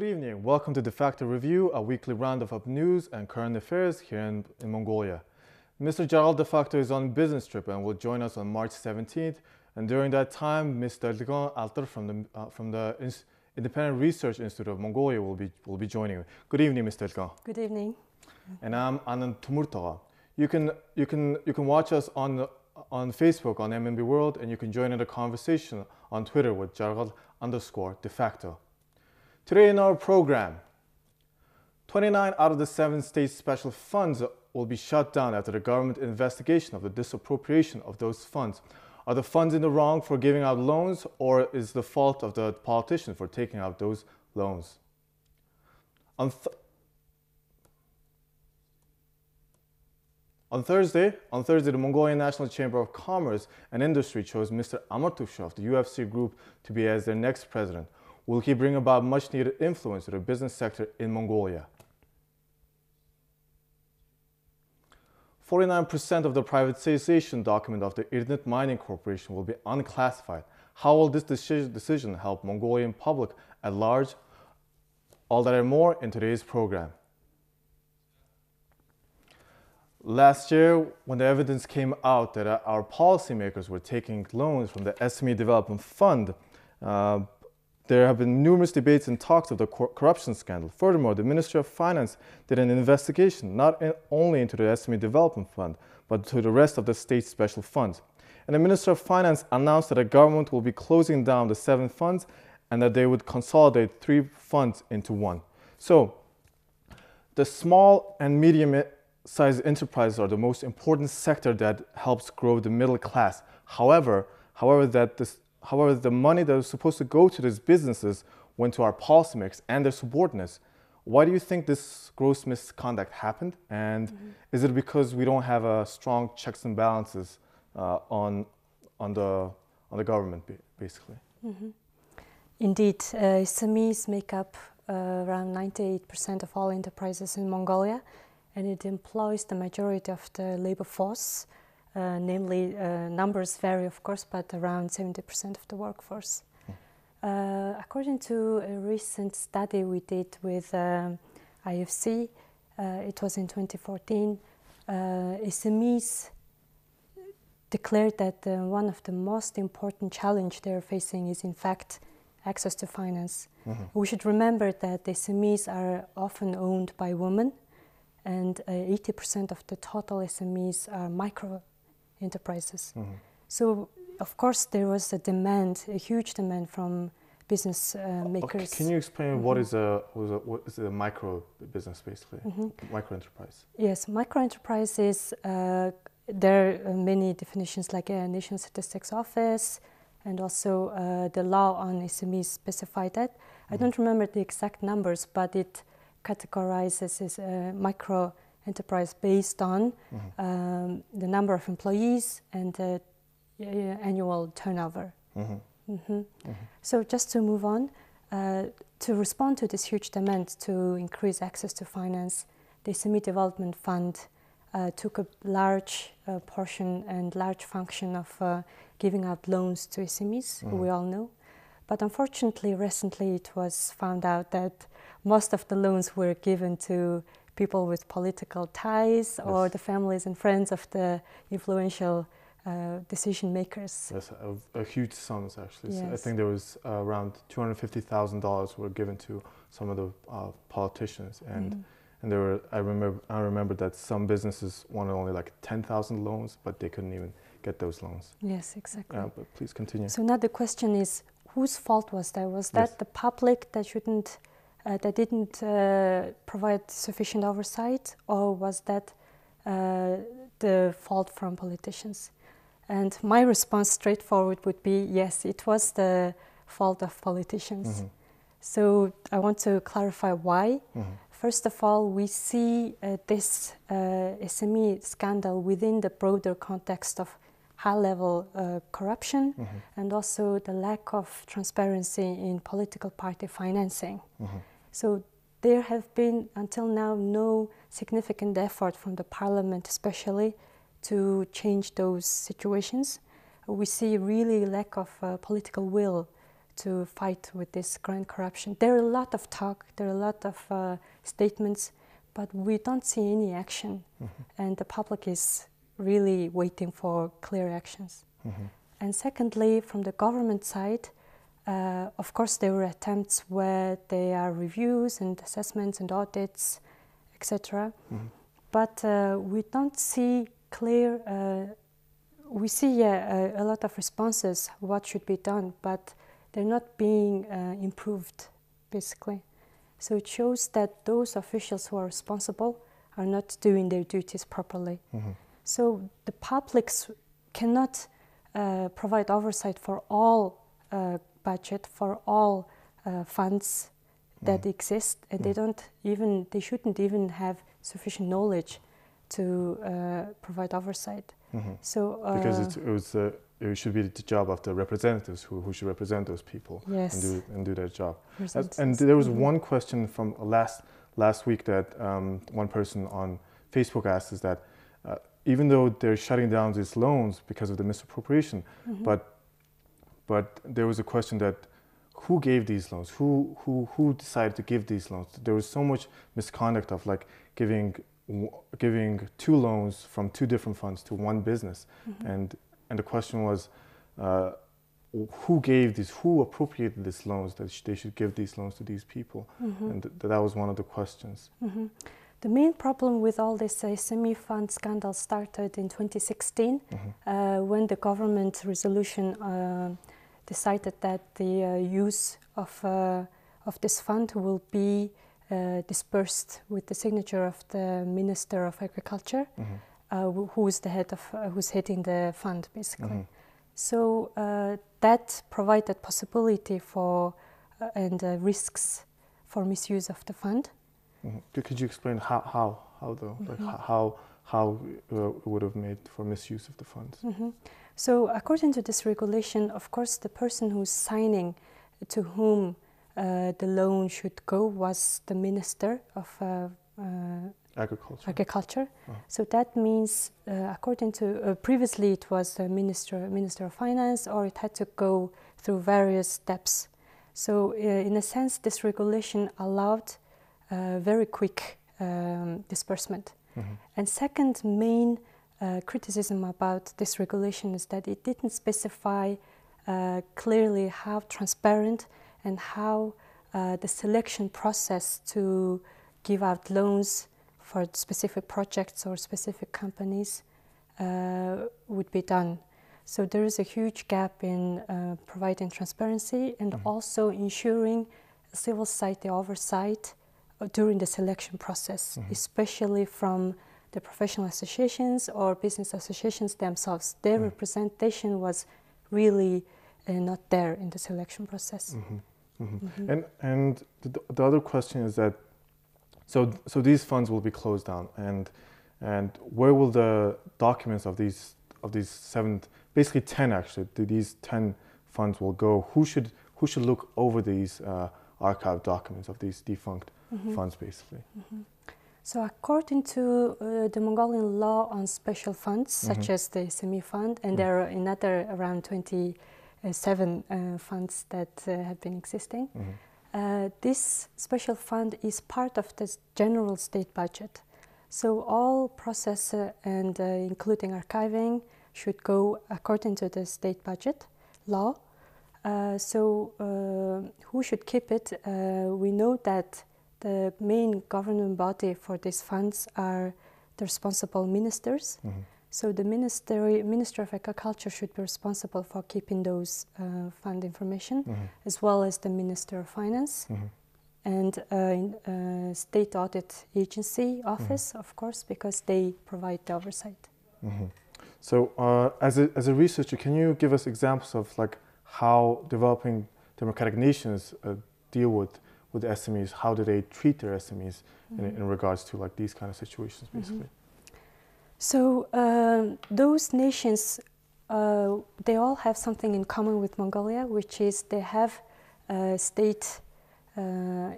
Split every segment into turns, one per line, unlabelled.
Good evening. Welcome to Defacto Review, a weekly roundup of news and current affairs here in Mongolia. Mr. Gerald Defacto is on business trip and will join us on March 17th. And during that time, Mr. Erdenet Alter from the Independent Research Institute of Mongolia will be joining you. Good evening, Mr. Erdenet.
Good evening.
And I'm Anand Tumurtaga. You can watch us on Facebook on MNB World, and you can join in the conversation on Twitter with Gerald_Defacto. Today in our program, 29 out of the 7 state special funds will be shut down after the government investigation of the disappropriation of those funds. Are the funds in the wrong for giving out loans, or is the fault of the politicians for taking out those loans? On Thursday, the Mongolian National Chamber of Commerce and Industry chose Mr. Amartufshev of the UFC Group to be as their next president. Will he bring about much-needed influence to the business sector in Mongolia? 49% of the privatization document of the Erdenet Mining Corporation will be unclassified. How will this decision help Mongolian public at large? All that and more in today's program. Last year, when the evidence came out that our policymakers were taking loans from the SME Development Fund, there have been numerous debates and talks of the corruption scandal. Furthermore, the Ministry of Finance did an investigation not only into the SME Development Fund, but to the rest of the state special funds. And the Minister of Finance announced that the government will be closing down the 7 funds and that they would consolidate 3 funds into one. So, the small and medium-sized enterprises are the most important sector that helps grow the middle class. However, the money that was supposed to go to these businesses went to our policymakers and their subordinates. Why do you think this gross misconduct happened? And is it because we don't have a strong checks and balances on the government, basically?
Indeed, SMEs make up around 98% of all enterprises in Mongolia, and it employs the majority of the labor force. Namely, numbers vary, of course, but around 70% of the workforce. According to a recent study we did with IFC, it was in 2014, SMEs declared that one of the most important challenges they're facing is, in fact, access to finance. We should remember that SMEs are often owned by women, and 80% of the total SMEs are micro enterprises. So, of course, there was a huge demand from business makers.
Okay, can you explain what is a micro business, basically? Micro enterprise.
Yes, micro enterprise is, there are many definitions like a National Statistics Office, and also the law on SMEs specify that. I don't remember the exact numbers, but it categorizes as a micro enterprise based on the number of employees and the annual turnover. So just to move on, to respond to this huge demand to increase access to finance, the SME Development Fund took a large portion and large function of giving out loans to SMEs, who we all know. But unfortunately, recently it was found out that most of the loans were given to people with political ties or the families and friends of the influential decision makers.
Yes, a huge sums actually.
Yes.
So I think there was around $250,000 were given to some of the politicians, and there were. I remember that some businesses wanted only like 10,000 loans, but they couldn't even get those loans.
Yes, exactly.
But please continue.
So now the question is, whose fault was that? Was that the public that didn't provide sufficient oversight, or was that the fault from politicians? And my response straightforward would be, yes, it was the fault of politicians. So I want to clarify why. First of all, we see this SME scandal within the broader context of high-level corruption and also the lack of transparency in political party financing. So there have been, until now, no significant effort from the parliament especially to change those situations. We see really lack of political will to fight with this grand corruption. There are a lot of talk, there are a lot of statements, but we don't see any action. And the public is really waiting for clear actions. And secondly, from the government side, of course, there were attempts where there are reviews and assessments and audits, etc. But we don't see clear, we see a lot of responses, what should be done, but they're not being improved, basically. So it shows that those officials who are responsible are not doing their duties properly. So the public cannot provide oversight for all budget, for all funds that exist, and they shouldn't even have sufficient knowledge to provide oversight. So
because it should be the job of the representatives who should represent those people.
Yes.
and do their job. And there was one question from last week that one person on Facebook asked, is that even though they're shutting down these loans because of the misappropriation, but there was a question that who gave these loans? Who decided to give these loans? There was so much misconduct of like giving 2 loans from 2 different funds to one business, and the question was who gave these? Who appropriated these loans? That they should give these loans to these people, and that was one of the questions.
The main problem with all this SME fund scandal started in 2016 when the government resolution decided that the use of this fund will be dispersed with the signature of the Minister of Agriculture, who is the head of, who's heading the fund, basically. So that provided possibility for and risks for misuse of the fund.
Could you explain how though? Like how it would have made for misuse of the funds?
So according to this regulation, of course, the person who's signing to whom the loan should go was the Minister of Agriculture. So that means, according to previously, it was the Minister of Finance, or it had to go through various steps. So in a sense, this regulation allowed very quick disbursement. And second main criticism about this regulation is that it didn't specify clearly how transparent and how the selection process to give out loans for specific projects or specific companies would be done. So there is a huge gap in providing transparency and also ensuring civil society oversight during the selection process, especially from the professional associations or business associations themselves. Their representation was really not there in the selection process.
And the other question is that so these funds will be closed down, and where will the documents of these 7, basically 10 actually, these 10 funds will go? Who should look over these archived documents of these defunct funds, basically?
So according to the Mongolian law on special funds, such as the SME fund, and there are another around 27 funds that have been existing, this special fund is part of the general state budget. So all process and including archiving should go according to the state budget law. Who should keep it? We know that the main governing body for these funds are the responsible ministers. So the Minister of Agriculture should be responsible for keeping those fund information, as well as the Minister of Finance and State Audit Agency Office, of course, because they provide the oversight.
So as a researcher, can you give us examples of like how developing democratic nations deal with SMEs? How do they treat their SMEs in regards to like these kind of situations, basically?
So those nations, they all have something in common with Mongolia, which is they have a state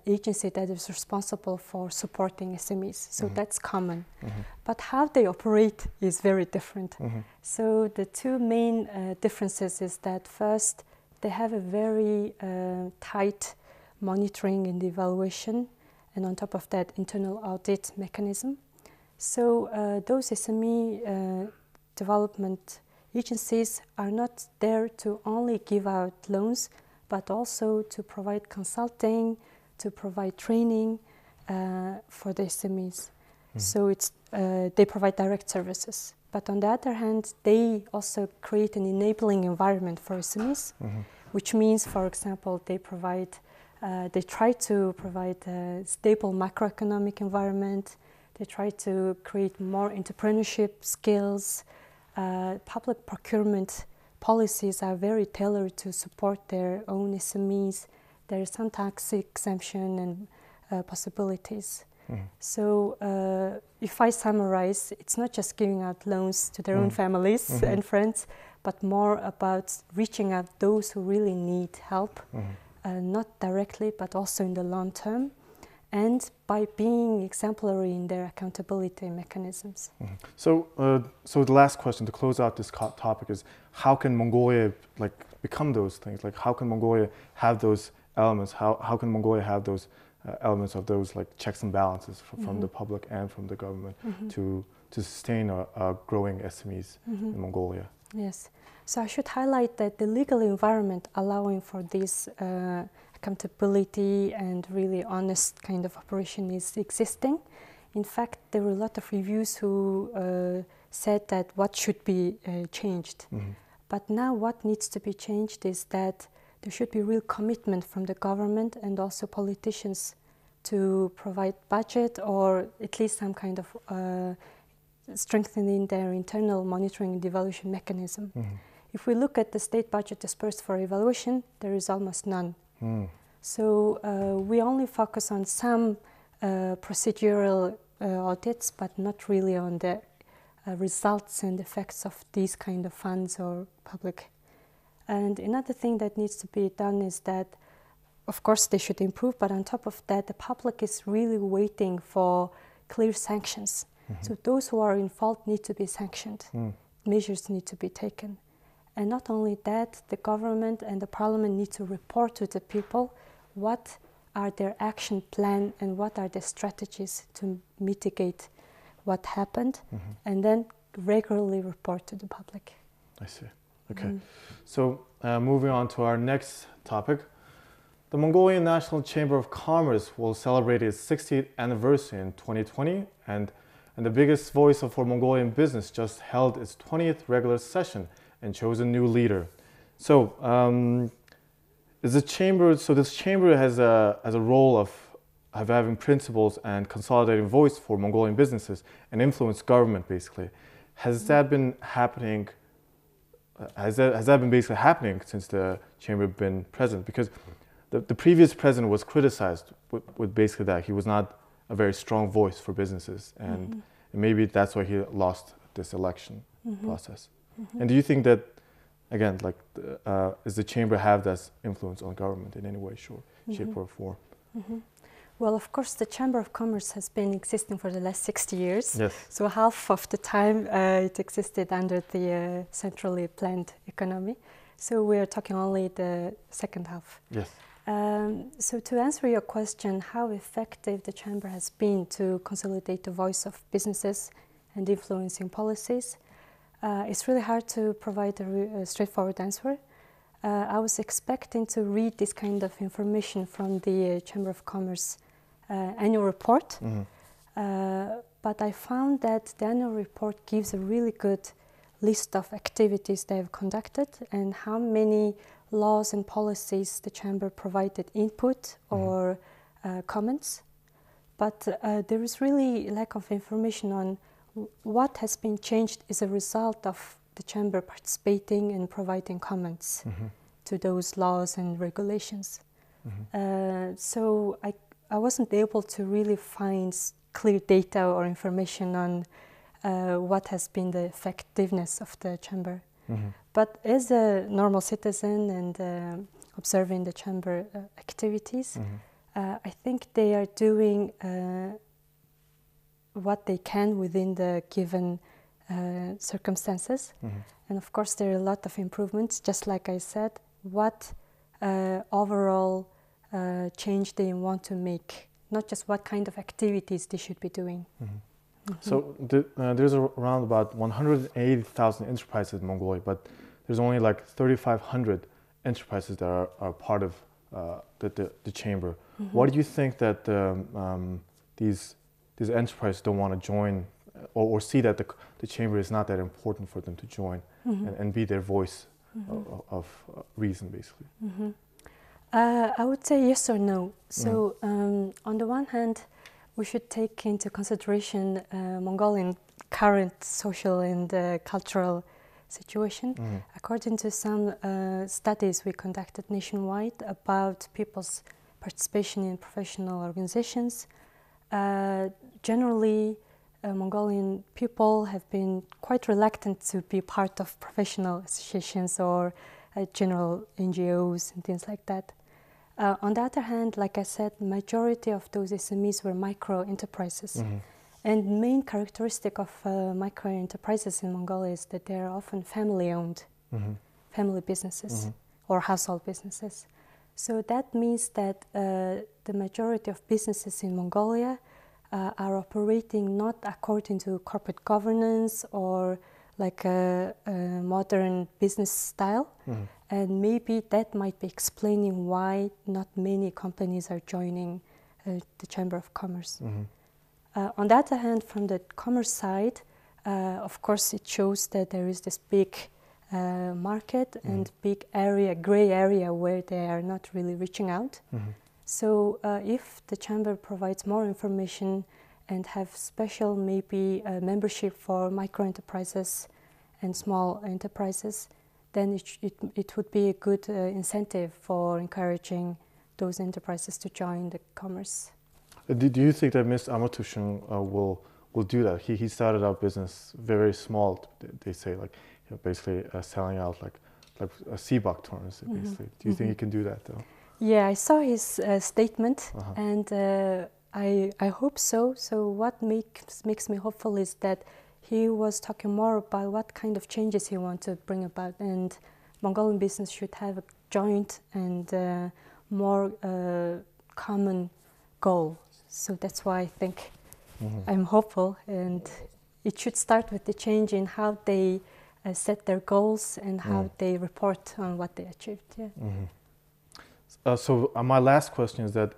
agency that is responsible for supporting SMEs. So that's common. But how they operate is very different. So the two main differences is that first, they have a very tight monitoring and evaluation, and on top of that, internal audit mechanism. So those SME development agencies are not there to only give out loans, but also to provide consulting, to provide training for the SMEs. So it's they provide direct services. But on the other hand, they also create an enabling environment for SMEs, which means, for example, they try to provide a stable macroeconomic environment. They try to create more entrepreneurship skills. Public procurement policies are very tailored to support their own SMEs. There is some tax exemption and possibilities. So if I summarize, it's not just giving out loans to their own families and friends, but more about reaching out those who really need help, not directly, but also in the long term, and by being exemplary in their accountability mechanisms.
So the last question to close out this topic is, how can Mongolia become those things? Like, how can Mongolia have those elements? How can Mongolia have those elements of those checks and balances from the public and from the government to sustain a growing SMEs in Mongolia?
Yes. So I should highlight that the legal environment allowing for this accountability and really honest kind of operation is existing. In fact, there were a lot of reviews who said that what should be changed. But now what needs to be changed is that there should be real commitment from the government and also politicians to provide budget or at least some kind of strengthening their internal monitoring and evaluation mechanism. If we look at the state budget dispersed for evaluation, there is almost none. So we only focus on some procedural audits, but not really on the results and effects of these kind of funds or public. And another thing that needs to be done is that, of course, they should improve, but on top of that, the public is really waiting for clear sanctions. So those who are in fault need to be sanctioned. Measures need to be taken. And not only that, the government and the parliament need to report to the people what are their action plan and what are the strategies to mitigate what happened, and then regularly report to the public.
I see. Okay. So moving on to our next topic. The Mongolian National Chamber of Commerce will celebrate its 60th anniversary in 2020, and the biggest voice for Mongolian business just held its 20th regular session and chose a new leader. So this chamber has a role of having principles and consolidating voice for Mongolian businesses and influence government, basically. Has that been happening? Has that been basically happening since the chamber been present? Because the previous president was criticized with basically that he was not a very strong voice for businesses, and maybe that's why he lost this election process. And do you think that, again, does the chamber have that influence on government in any way, shape or form?
Well, of course, the Chamber of Commerce has been existing for the last 60 years.
Yes.
So half of the time it existed under the centrally planned economy. So we are talking only the second half.
Yes.
So to answer your question, how effective the Chamber has been to consolidate the voice of businesses and influencing policies, it's really hard to provide a straightforward answer. I was expecting to read this kind of information from the Chamber of Commerce annual report, but I found that the annual report gives a really good list of activities they have conducted and how many laws and policies the Chamber provided input or comments. But there is really lack of information on what has been changed as a result of the Chamber participating and providing comments to those laws and regulations. So I wasn't able to really find clear data or information on what has been the effectiveness of the Chamber. But as a normal citizen and observing the Chamber activities, I think they are doing what they can within the given circumstances. And of course, there are a lot of improvements. Just like I said, what overall change they want to make, not just what kind of activities they should be doing.
So there's around about 180,000 enterprises in Mongolia, but there's only like 3,500 enterprises that are part of the chamber. Why do you think that these enterprises don't want to join or see that the chamber is not that important for them to join and be their voice of reason, basically?
I would say yes or no. So on the one hand, we should take into consideration Mongolian current social and cultural situation. According to some studies we conducted nationwide about people's participation in professional organizations, generally Mongolian people have been quite reluctant to be part of professional associations or general NGOs and things like that. On the other hand, like I said, majority of those SMEs were micro enterprises. And main characteristic of micro enterprises in Mongolia is that they are often family owned, family businesses or household businesses. So that means that the majority of businesses in Mongolia are operating not according to corporate governance or like a modern business style. And maybe that might be explaining why not many companies are joining the Chamber of Commerce. On the other hand, from the commerce side, of course, it shows that there is this big market and big area, gray area, where they are not really reaching out. So if the Chamber provides more information and have special maybe membership for micro enterprises and small enterprises, then it would be a good incentive for encouraging those enterprises to join the commerce.
Do you think that Mr. Amatushin will do that? He started out business very small. They say like basically selling out like seabok tournaments. Basically, do you think he can do that though?
Yeah, I saw his statement, and I hope so. So what makes me hopeful is that he was talking more about what kind of changes he wants to bring about, and Mongolian business should have a joint and more common goal. So that's why I think I'm hopeful, and it should start with the change in how they set their goals and how they report on what they achieved. Yeah.
So my last question is that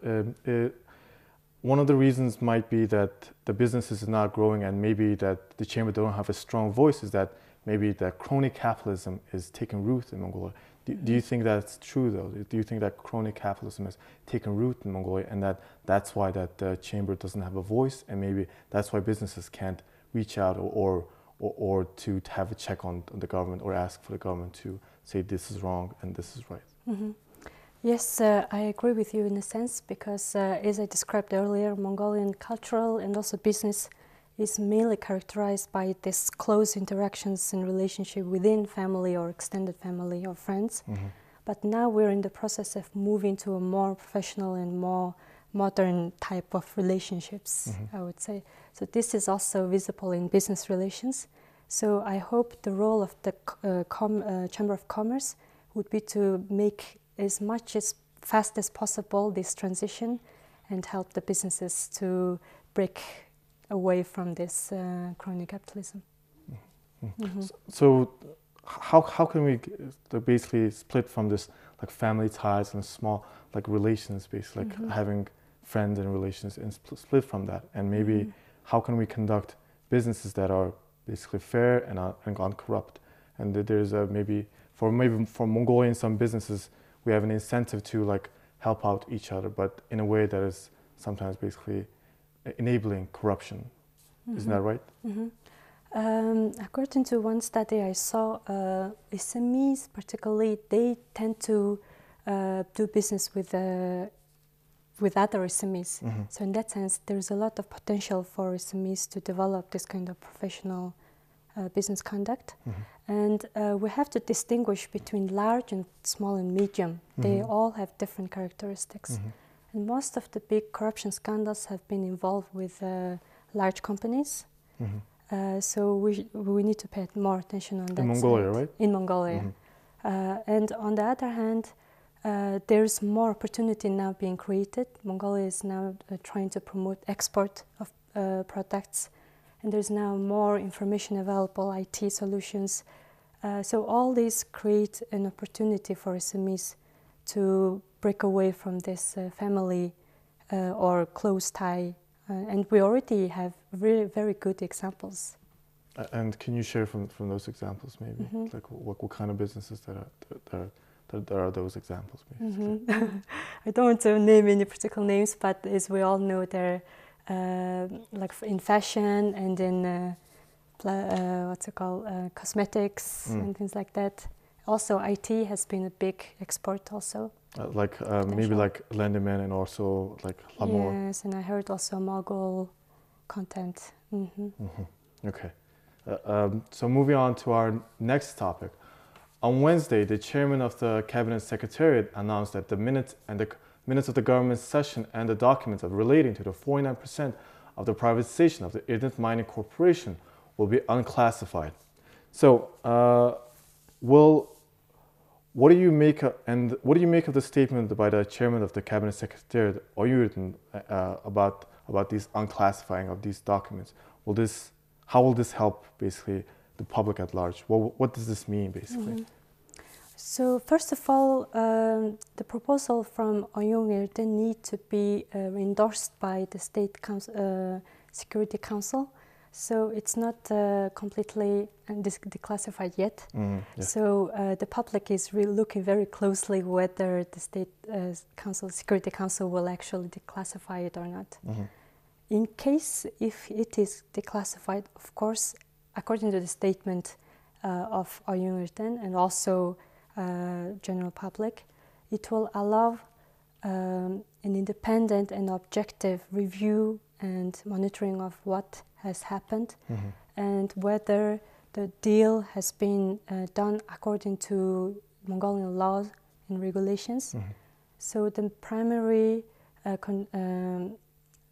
one of the reasons might be that the business is not growing, and maybe that the chamber don't have a strong voice, is that maybe that crony capitalism is taking root in Mongolia. Do you think that's true though? Do you think that crony capitalism has taken root in Mongolia, and that's why that the chamber doesn't have a voice, and maybe that's why businesses can't reach out or to have a check on the government or ask for the government to say this is wrong and this is right?
Yes, I agree with you in a sense, because as I described earlier, Mongolian cultural and also business is mainly characterized by this close interactions and relationship within family or extended family or friends. But now we're in the process of moving to a more professional and more modern type of relationships, I would say. So this is also visible in business relations. So I hope the role of the Chamber of Commerce would be to make as much as fast as possible this transition and help the businesses to break away from this crony capitalism.
So how can we basically split from this like family ties and small like relations, basically like having friends and relations, and split from that, and maybe how can we conduct businesses that are basically fair and uncorrupt, and that there's maybe for Mongolian some businesses we have an incentive to like help out each other, but in a way that is sometimes basically enabling corruption. Isn't that right?
According to one study I saw, SMEs particularly, they tend to do business with other SMEs. So in that sense, there's a lot of potential for SMEs to develop this kind of professional business conduct. And we have to distinguish between large and small and medium. They all have different characteristics. And most of the big corruption scandals have been involved with large companies. So we need to pay more attention on that.
In Mongolia,
side.
right?
In Mongolia. And on the other hand, there's more opportunity now being created. Mongolia is now trying to promote export of products, and there's now more information available, IT solutions. So all these create an opportunity for SMEs to break away from this family or close tie. And we already have really very good examples.
And can you share from those examples, maybe? Mm-hmm. Like what kind of businesses that are those examples, basically?
Mm-hmm. I don't want to name any particular names, but as we all know, they're like in fashion and in cosmetics and things like that. Also, IT has been a big export also.
Maybe like Erdenet and also like Lamor.
Yes, and I heard also Mogul content. Mm-hmm.
Mm-hmm. Okay. So moving on to our next topic. On Wednesday, the chairman of the Cabinet Secretariat announced that the minutes of the government session and the documents relating to the 49% of the privatization of the Erdenet Mining Corporation will be unclassified. So, what do you make of the statement by the chairman of the Cabinet Secretariat, Oyurden, about these unclassifying of these documents? How will this help basically the public at large? What does this mean basically? Mm-hmm.
So first of all, the proposal from Oyurden need to be endorsed by the State Security Council. So it's not completely declassified yet. Yeah. So the public is really looking very closely whether the State Security Council will actually declassify it or not. Mm-hmm. In case if it is declassified, of course, according to the statement of Oyurden and also general public, it will allow an independent and objective review and monitoring of what has happened and whether the deal has been done according to Mongolian laws and regulations. So the primary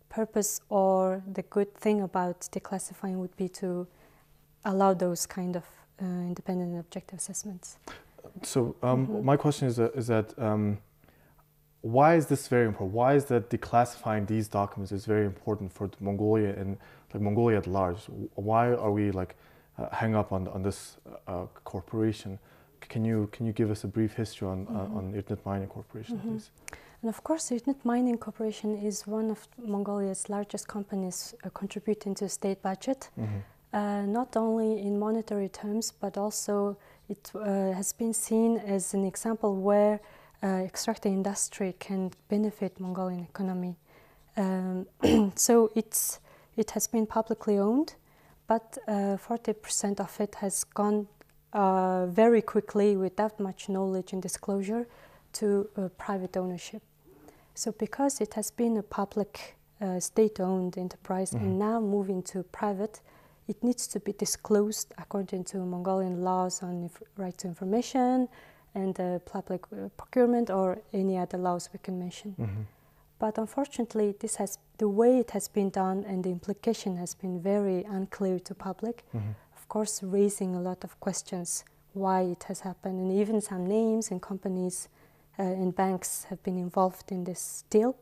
purpose or the good thing about declassifying would be to allow those kind of independent and objective assessments.
So my question is that why is this very important? Why is that declassifying these documents is very important for Mongolia and like Mongolia at large? Why are we like hang up on this corporation? Can you give us a brief history on Erdenet Mining Corporation, please?
And of course, Erdenet Mining Corporation is one of Mongolia's largest companies contributing to the state budget, not only in monetary terms, but also it has been seen as an example where extractive industry can benefit Mongolian economy. So it has been publicly owned, but 40% of it has gone very quickly without much knowledge and disclosure to private ownership. So because it has been a public state-owned enterprise and now moving to private, it needs to be disclosed according to Mongolian laws on right to information and public procurement or any other laws we can mention. But unfortunately, the way it has been done and the implication has been very unclear to public, of course raising a lot of questions why it has happened, and even some names and companies and banks have been involved in this deal.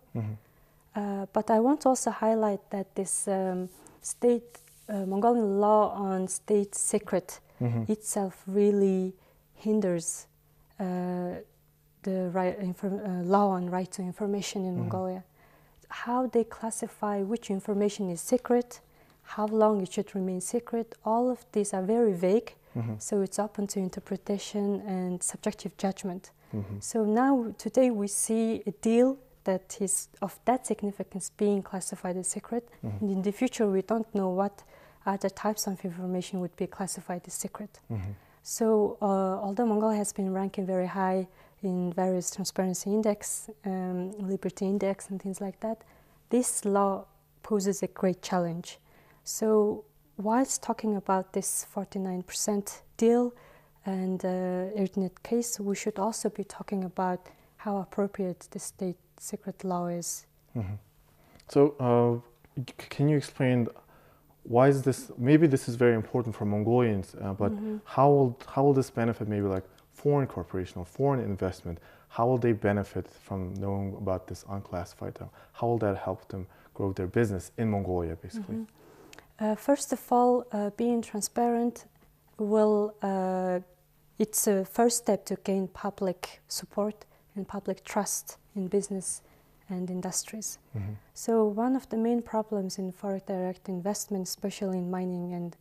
But I want to also highlight that this Mongolian law on state secret itself really hinders the law on right to information in Mongolia. How they classify which information is secret, how long it should remain secret, all of these are very vague, so it's open to interpretation and subjective judgment. So now, today we see a deal that is of that significance being classified as secret, and in the future we don't know what other types of information would be classified as secret. So although Mongolia has been ranking very high in various transparency index, liberty index and things like that, this law poses a great challenge. So whilst talking about this 49% deal and Erdenet case, we should also be talking about how appropriate the state secret law is.
So can you explain why is this? Maybe this is very important for Mongolians, but how will this benefit maybe like foreign corporation or foreign investment, how will they benefit from knowing about this unclassified document? How will that help them grow their business in Mongolia, basically?
First of all, being transparent will it's a first step to gain public support and public trust in business and industries. So one of the main problems in foreign direct investment, especially in mining and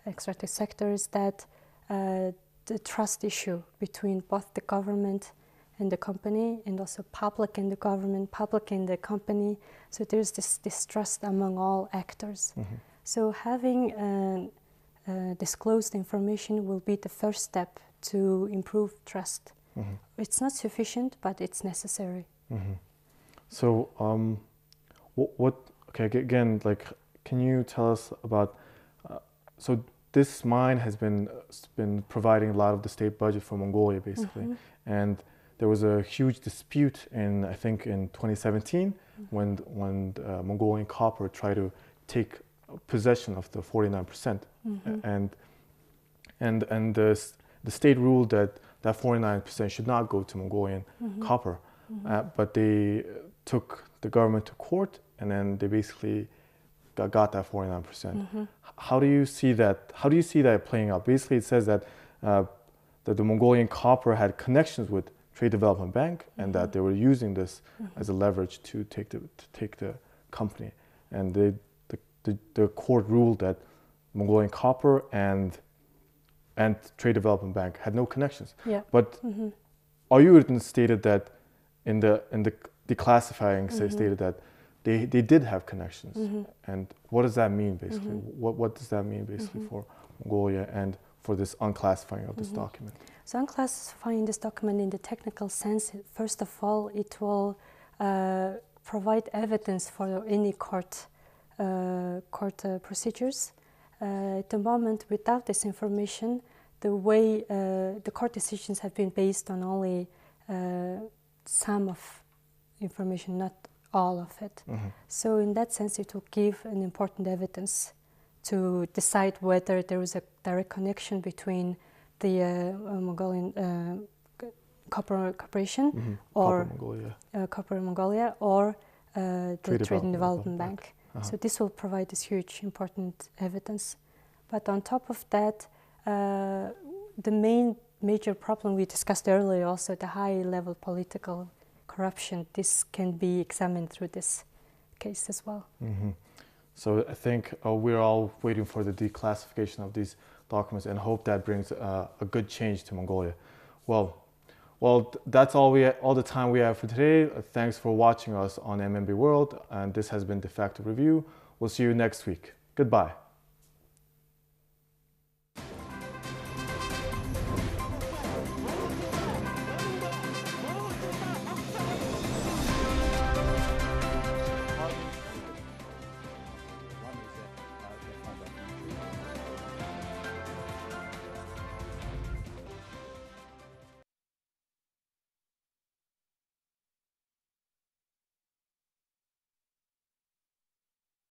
extractive sector, is that the trust issue between both the government and the company, and also public and the government, public and the company. So there's this distrust among all actors. So having disclosed information will be the first step to improve trust. It's not sufficient, but it's necessary.
So, okay, again, like, can you tell us about, so this mine has been providing a lot of the state budget for Mongolia, basically. And there was a huge dispute in, I think, in 2017, when Mongolian Copper tried to take possession of the 49%. And the state ruled that 49% should not go to Mongolian Copper. But they took the government to court, and then they basically got that 49%. How do you see that? How do you see that playing out? Basically, it says that that the Mongolian Copper had connections with Trade Development Bank, and that they were using this as a leverage to take the company. And the court ruled that Mongolian Copper and Trade Development Bank had no connections. But Ayurveda stated that in the declassifying stated that they did have connections. And what does that mean, basically? What does that mean, basically, for Mongolia and for this unclassifying of this document?
So unclassifying this document in the technical sense, first of all, it will provide evidence for any court procedures. At the moment, without this information, the way the court decisions have been based on only some of information, not all of it. So in that sense, it will give an important evidence to decide whether there is a direct connection between the Mongolian Copper Corporation or Copper Mongolia or the Trade and Development Bank. So this will provide this huge important evidence. But on top of that, the major problem we discussed earlier, also the high level political corruption, this can be examined through this case as well.
So I think we're all waiting for the declassification of these documents and hope that brings a good change to Mongolia. Well, that's all the time we have for today. Thanks for watching us on MMB World, and this has been Defacto Review. We'll see you next week. Goodbye.